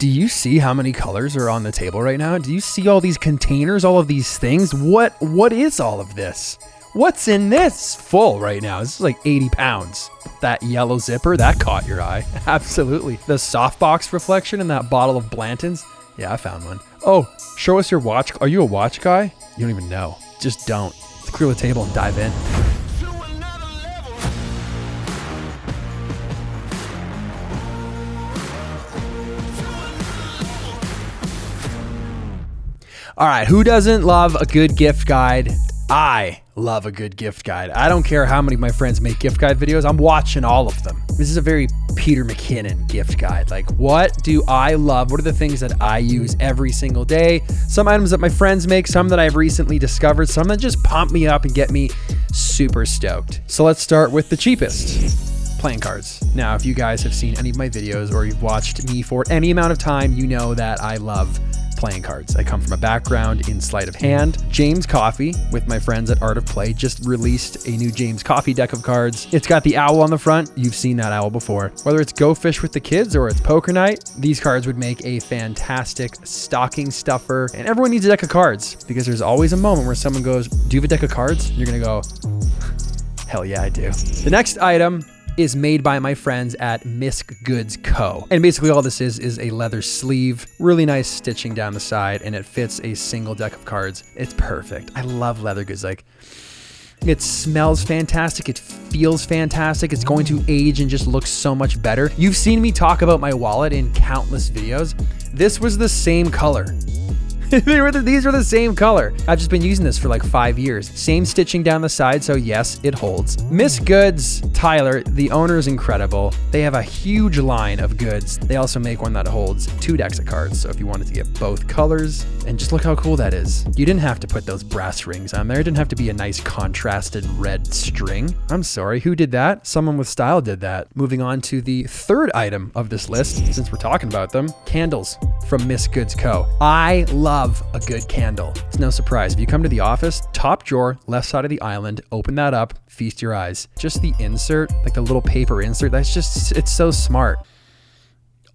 Do you see how many colors are on the table right now? Do you see all these containers, all of these things? What is all of this? What's in this full right now? This is like 80 pounds. That yellow zipper, that caught your eye. Absolutely. The softbox reflection in that bottle of Blanton's. Yeah, I found one. Oh, show us your watch. Are you a watch guy? You don't even know. Just don't. Let's clear the table and dive in. All right, who doesn't love a good gift guide? I love a good gift guide. I don't care how many of my friends make gift guide videos. I'm watching all of them. This is a very Peter McKinnon gift guide. Like, what do I love? What are the things that I use every single day? Some items that my friends make, some that I've recently discovered, some that just pump me up and get me super stoked. So let's start with the cheapest. Playing cards. Now, if you guys have seen any of my videos or you've watched me for any amount of time, you know that I love playing cards. I come from a background in sleight of hand. James Coffee, with my friends at Art of Play, just released a new James Coffee deck of cards. It's got the owl on the front. You've seen that owl before. Whether it's Go Fish with the kids or it's poker night, these cards would make a fantastic stocking stuffer. And everyone needs a deck of cards because there's always a moment where someone goes, "Do you have a deck of cards?" And you're gonna go, "Hell yeah, I do." The next item is made by my friends at Misc Goods Co. And basically all this is a leather sleeve, really nice stitching down the side, and it fits a single deck of cards. It's perfect. I love leather goods. Like, it smells fantastic. It feels fantastic. It's going to age and just look so much better. You've seen me talk about my wallet in countless videos. This was the same color. These were the same color. I've just been using this for like 5 years. Same stitching down the side, so yes, it holds. Misc Goods, Tyler, the owner is incredible. They have a huge line of goods. They also make one that holds 2 decks of cards, so if you wanted to get both colors, and just look how cool that is. You didn't have to put those brass rings on there. It didn't have to be a nice contrasted red string. I'm sorry, who did that? Someone with style did that. Moving on to the third item of this list, since we're talking about them, candles from Misc Goods Co. I love a good candle. It's no surprise. If you come to the office, top drawer, left side of the island, open that up, feast your eyes. Just the insert, like the little paper insert, that's just, it's so smart.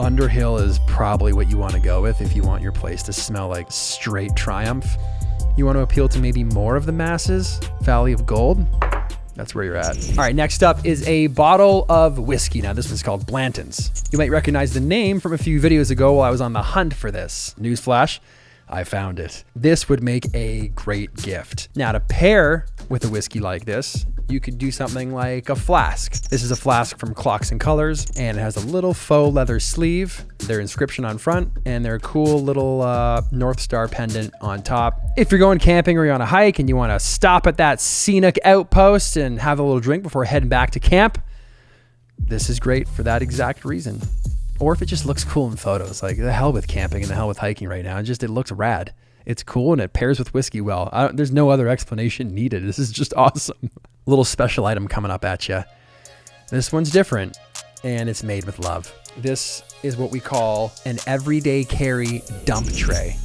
Underhill is probably what you want to go with if you want your place to smell like straight Triumph. You want to appeal to maybe more of the masses, Valley of Gold. That's where you're at. All right, next up is a bottle of whiskey. Now, this one's called Blanton's. You might recognize the name from a few videos ago while I was on the hunt for this. Newsflash, I found it. This would make a great gift. Now, to pair with a whiskey like this, you could do something like a flask. This is a flask from Clocks and Colors, and it has a little faux leather sleeve, their inscription on front, and their cool little North Star pendant on top. If you're going camping or you're on a hike and you want to stop at that scenic outpost and have a little drink before heading back to camp, this is great for that exact reason. Or if it just looks cool in photos, like the hell with camping and the hell with hiking right now. It looks rad. It's cool and it pairs with whiskey well. There's no other explanation needed. This is just awesome. Little special item coming up at you. This one's different and it's made with love. This is what we call an everyday carry dump tray,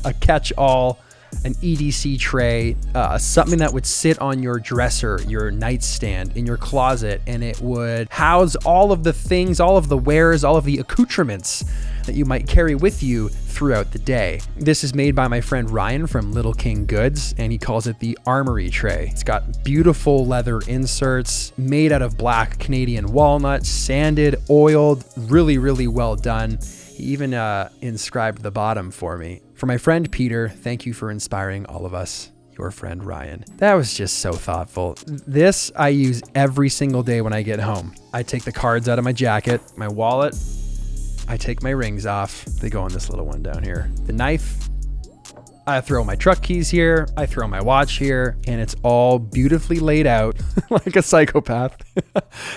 a catch-all, an EDC tray, something that would sit on your dresser, your nightstand, in your closet, and it would house all of the things, all of the wares, all of the accoutrements that you might carry with you throughout the day. This is made by my friend Ryan from Little King Goods, and he calls it the Armory Tray. It's got beautiful leather inserts made out of black Canadian walnut, sanded, oiled, really, really well done. He even inscribed the bottom for me. For my friend Peter, thank you for inspiring all of us. Your friend Ryan. That was just so thoughtful. This I use every single day when I get home. I take the cards out of my jacket, my wallet, I take my rings off. They go in this little one down here. The knife, I throw my truck keys here, I throw my watch here, and it's all beautifully laid out like a psychopath.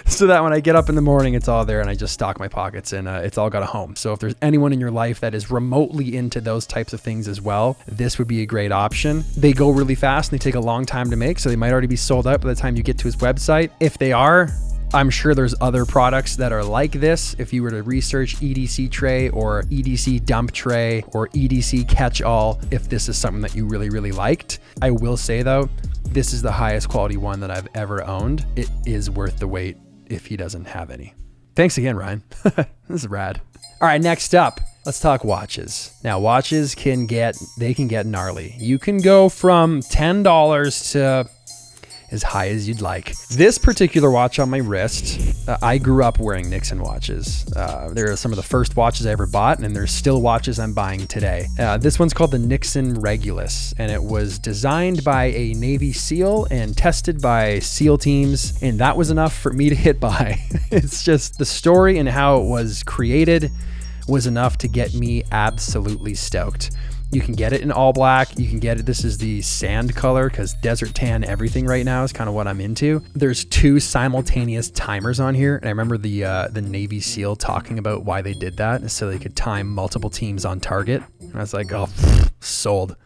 So that when I get up in the morning, it's all there and I just stock my pockets and it's all got a home. So if there's anyone in your life that is remotely into those types of things as well, this would be a great option. They go really fast and they take a long time to make, so they might already be sold out by the time you get to his website. If they are, I'm sure there's other products that are like this. If you were to research EDC tray or EDC dump tray or EDC catch-all, if this is something that you really, really liked. I will say though, this is the highest quality one that I've ever owned. It is worth the wait if he doesn't have any. Thanks again, Ryan. This is rad. All right, next up, Let's talk watches. Now, watches can get gnarly. You can go from $10 to as high as you'd like. This particular watch on my wrist, I grew up wearing Nixon watches. They're some of the first watches I ever bought, and there's still watches I'm buying today. This one's called the Nixon Regulus, and it was designed by a Navy SEAL and tested by SEAL teams, and that was enough for me to hit buy. It's just the story and how it was created was enough to get me absolutely stoked. You can get it in all black. You can get it, this is the sand color because desert tan everything right now is kind of what I'm into. There's 2 simultaneous timers on here. And I remember the Navy SEAL talking about why they did that, so they could time multiple teams on target. And I was like, oh, sold.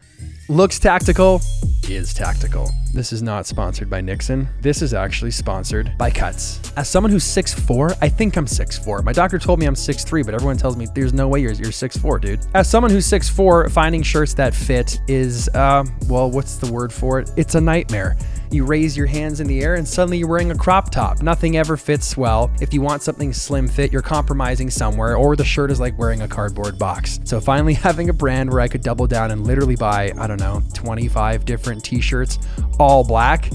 Looks tactical, is tactical. This is not sponsored by Nixon. This is actually sponsored by Cuts. As someone who's 6'4", I think I'm 6'4". My doctor told me I'm 6'3", but everyone tells me there's no way you're 6'4", dude. As someone who's 6'4", finding shirts that fit is, well, what's the word for it? It's a nightmare. You raise your hands in the air and suddenly you're wearing a crop top. Nothing ever fits well. If you want something slim fit, you're compromising somewhere, or the shirt is like wearing a cardboard box. So finally having a brand where I could double down and literally buy, I don't know, 25 different t-shirts, all black,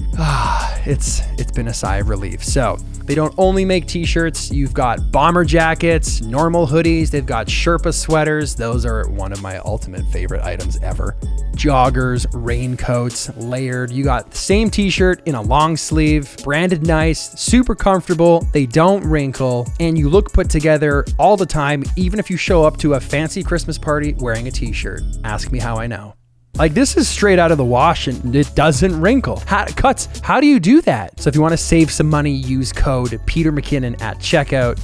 it's been a sigh of relief. So they don't only make t-shirts, you've got bomber jackets, normal hoodies, they've got Sherpa sweaters. Those are one of my ultimate favorite items ever. Joggers, raincoats, layered. You got the same t-shirt in a long sleeve, branded nice, super comfortable. They don't wrinkle, and you look put together all the time, even if you show up to a fancy Christmas party wearing a t-shirt. Ask me how I know. Like, this is straight out of the wash and it doesn't wrinkle. Cuts, how do you do that? So if you want to save some money, use code Peter McKinnon at checkout.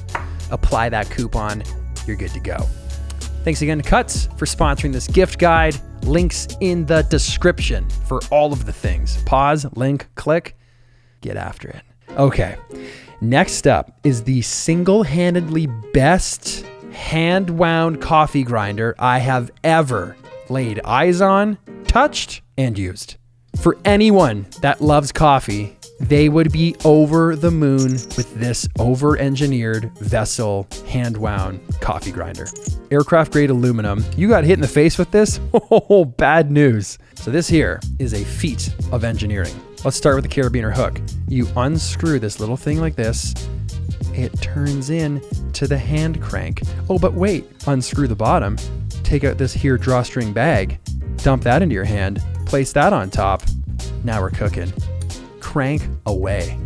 Apply that coupon. You're good to go. Thanks again to Cuts for sponsoring this gift guide. Links in the description for all of the things. Pause, link, click, get after it. Okay, next up is the single-handedly best hand-wound coffee grinder I have ever laid eyes on, touched, and used. For anyone that loves coffee, they would be over the moon with this over-engineered vessel hand-wound coffee grinder. Aircraft grade aluminum. You got hit in the face with this? Oh, bad news. So this here is a feat of engineering. Let's start with the carabiner hook. You unscrew this little thing like this. It turns in to the hand crank. Oh, but wait, unscrew the bottom. Take out this here drawstring bag, dump that into your hand, place that on top. Now we're cooking. Crank away.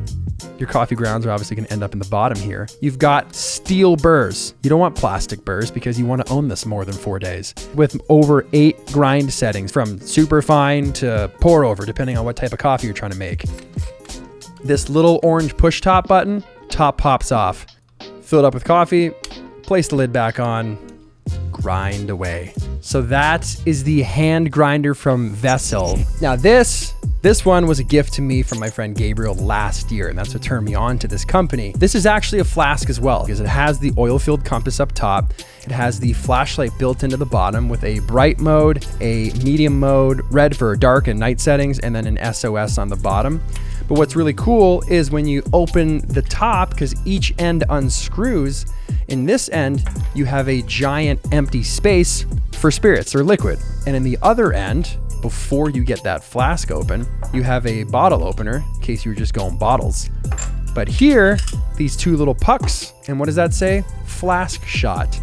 Your coffee grounds are obviously gonna end up in the bottom here. You've got steel burrs. You don't want plastic burrs because you wanna own this more than 4 days. With over 8 grind settings, from super fine to pour over, depending on what type of coffee you're trying to make. This little orange push top button, top pops off. Fill it up with coffee, place the lid back on, grind away. So that is the hand grinder from Vessel. Now this one was a gift to me from my friend Gabriel last year, and that's what turned me on to this company. This is actually a Flask as well, because it has the oil-filled compass up top. It has the flashlight built into the bottom with a bright mode, a medium mode, red for dark and night settings, and then an SOS on the bottom. But what's really cool is when you open the top, because each end unscrews, in this end, you have a giant empty space for spirits or liquid. And in the other end, before you get that flask open, you have a bottle opener in case you were just going bottles. But here, these 2 little pucks, and what does that say? Flask shot.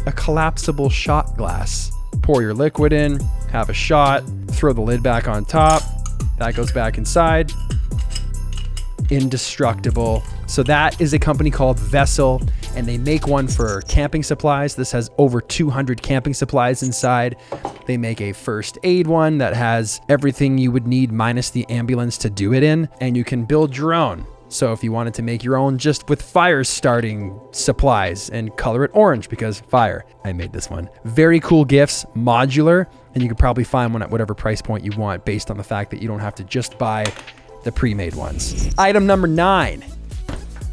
A collapsible shot glass. Pour your liquid in, have a shot, throw the lid back on top. That goes back inside. Indestructible. So that is a company called Vessel, and they make one for camping supplies. This has over 200 camping supplies inside. They make a first aid one that has everything you would need minus the ambulance to do it in, and you can build your own. So if you wanted to make your own just with fire starting supplies and color it orange because fire, I made this one. Very cool gifts, modular, and you could probably find one at whatever price point you want based on the fact that you don't have to just buy the pre-made ones. Item number 9.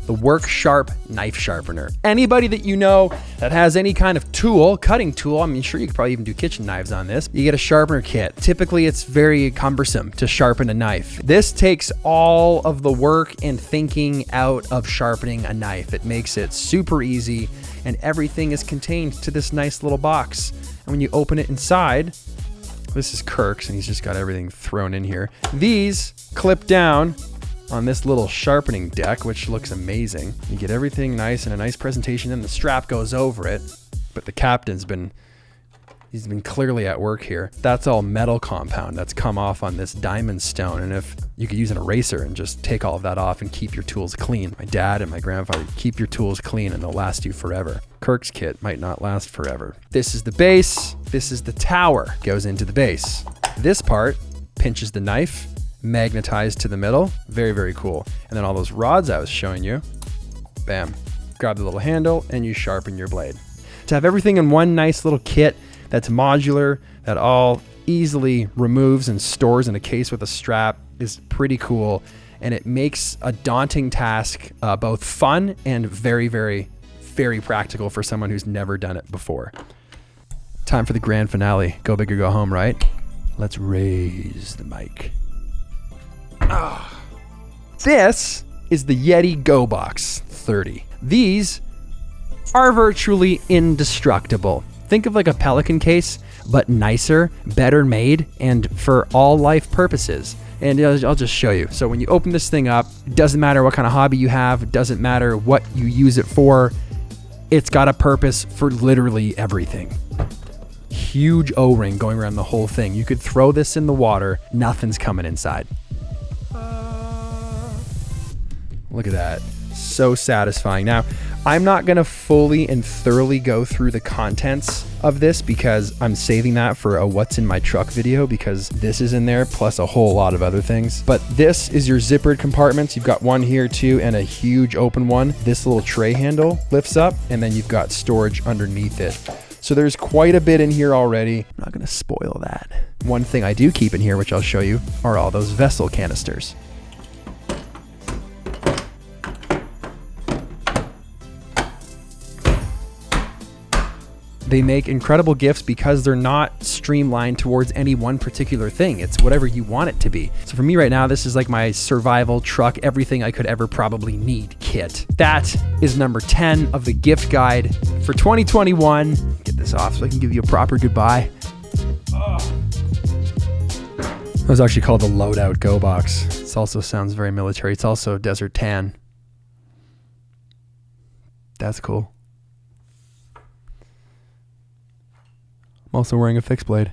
the Work Sharp knife sharpener. Anybody that you know that has any kind of tool, cutting tool, I mean, sure, you could probably even do kitchen knives on this. You get a sharpener kit. Typically, it's very cumbersome to sharpen a knife. This takes all of the work and thinking out of sharpening a knife. It makes it super easy, and everything is contained to this nice little box. And when you open it inside, this is Kirk's, and he's just got everything thrown in here. These clip down on this little sharpening deck, which looks amazing. You get everything nice in a nice presentation, and the strap goes over it. But the captain's he's been clearly at work here. That's all metal compound that's come off on this diamond stone. And if you could use an eraser and just take all of that off and keep your tools clean. My dad and my grandfather, keep your tools clean and they'll last you forever. Kirk's kit might not last forever. This is the base. This is the tower. Goes into the base. This part pinches the knife, magnetized to the middle. Very, very cool. And then all those rods I was showing you, bam, grab the little handle and you sharpen your blade. To have everything in one nice little kit that's modular, that all easily removes and stores in a case with a strap is pretty cool. And it makes a daunting task both fun and very, very, very practical for someone who's never done it before. Time for the grand finale. Go big or go home, right? Let's raise the mic. This is the YETI GoBox 30. These are virtually indestructible. Think of like a Pelican case, but nicer, better made, and for all life purposes. And I'll just show you. So when you open this thing up, it doesn't matter what kind of hobby you have, it doesn't matter what you use it for, it's got a purpose for literally everything. Huge O-ring going around the whole thing. You could throw this in the water, nothing's coming inside. Look at that. So satisfying. Now, I'm not going to fully and thoroughly go through the contents of this because I'm saving that for a what's in my truck video, because this is in there plus a whole lot of other things. But this is your zippered compartments. You've got one here too and a huge open one. This little tray handle lifts up and then you've got storage underneath it. So there's quite a bit in here already. I'm not going to spoil that. One thing I do keep in here, which I'll show you, are all those vessel canisters. They make incredible gifts because they're not streamlined towards any one particular thing. It's whatever you want it to be. So for me right now, this is like my survival truck, everything I could ever probably need kit. That is number 10 of the gift guide for 2021. Get this off so I can give you a proper goodbye. That was actually called the Loadout GoBox. This also sounds very military. It's also desert tan. That's cool. I'm also wearing a fixed blade.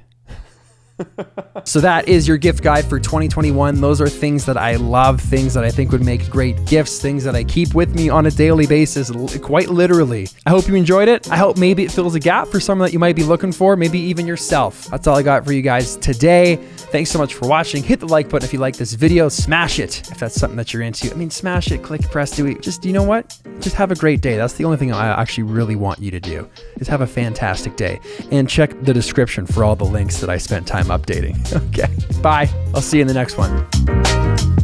So that is your gift guide for 2021. Those are things that I love, things that I think would make great gifts, things that I keep with me on a daily basis, quite literally. I hope you enjoyed it. I hope maybe it fills a gap for someone that you might be looking for, maybe even yourself. That's all I got for you guys today. Thanks so much for watching. Hit the like button if you like this video. Smash it if that's something that you're into. I mean, smash it, click, press, do it. Just, you know what? Just have a great day. That's the only thing I actually really want you to do, is have a fantastic day. And check the description for all the links that I spent time updating. Okay, bye. I'll see you in the next one.